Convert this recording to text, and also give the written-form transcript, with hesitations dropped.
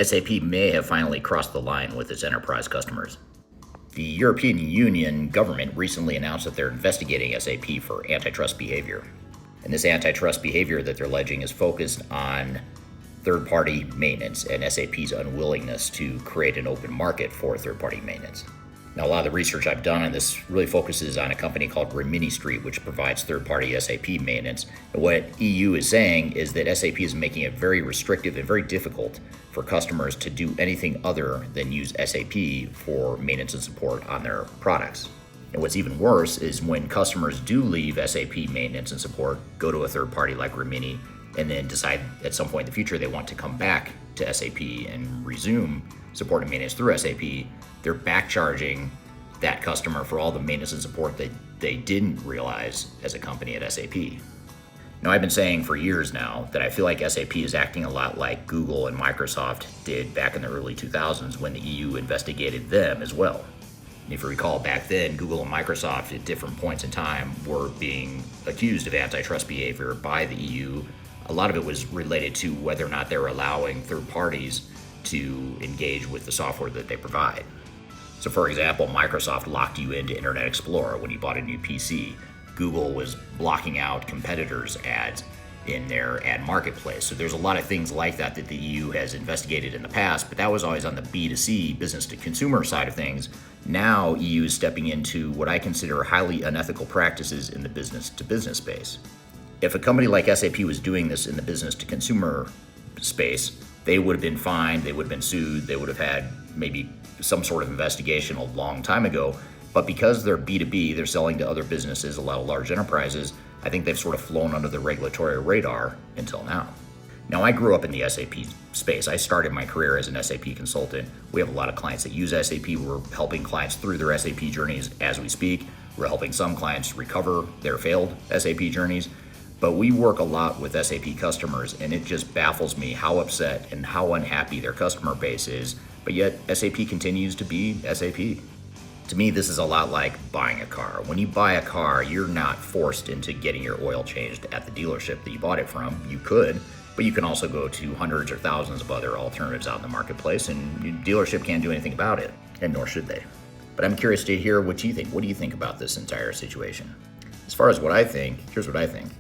SAP may have finally crossed the line with its enterprise customers. The European Union government recently announced that they're investigating SAP for antitrust behavior. And this antitrust behavior that they're alleging is focused on third-party maintenance and SAP's unwillingness to create an open market for third-party maintenance. Now, a lot of the research I've done on this really focuses on a company called Rimini Street, which provides third-party SAP maintenance. And what EU is saying is that SAP is making it very restrictive and very difficult for customers to do anything other than use SAP for maintenance and support on their products. And what's even worse is when customers do leave SAP maintenance and support, go to a third party like Rimini, and then decide at some point in the future they want to come back to SAP and resume support and maintenance through SAP, they're back charging that customer for all the maintenance and support that they didn't realize as a company at SAP. Now, I've been saying for years now that I feel like SAP is acting a lot like Google and Microsoft did back in the early 2000s when the EU investigated them as well. And if you recall, back then, Google and Microsoft at different points in time were being accused of antitrust behavior by the EU. A lot of it was related to whether or not they were allowing third parties to engage with the software that they provide. So for example, Microsoft locked you into Internet Explorer when you bought a new PC. Google was blocking out competitors' ads in their ad marketplace. So there's a lot of things like that that the EU has investigated in the past, but that was always on the B2C, business to consumer side of things. Now EU is stepping into what I consider highly unethical practices in the business to business space. If a company like SAP was doing this in the business to consumer space, they would have been fined, they would have been sued, they would have had maybe some sort of investigation a long time ago. But because they're B2B, they're selling to other businesses, a lot of large enterprises, I think they've sort of flown under the regulatory radar until now. Now, I grew up in the SAP space. I started my career as an SAP consultant. We have a lot of clients that use SAP. We're helping clients through their SAP journeys as we speak. We're helping some clients recover their failed SAP journeys. But we work a lot with SAP customers, and it just baffles me how upset and how unhappy their customer base is, but yet SAP continues to be SAP. To me, this is a lot like buying a car. When you buy a car, you're not forced into getting your oil changed at the dealership that you bought it from. You could, but you can also go to hundreds or thousands of other alternatives out in the marketplace, and your dealership can't do anything about it, and nor should they. But I'm curious to hear what you think. What do you think about this entire situation? As far as what I think, here's what I think.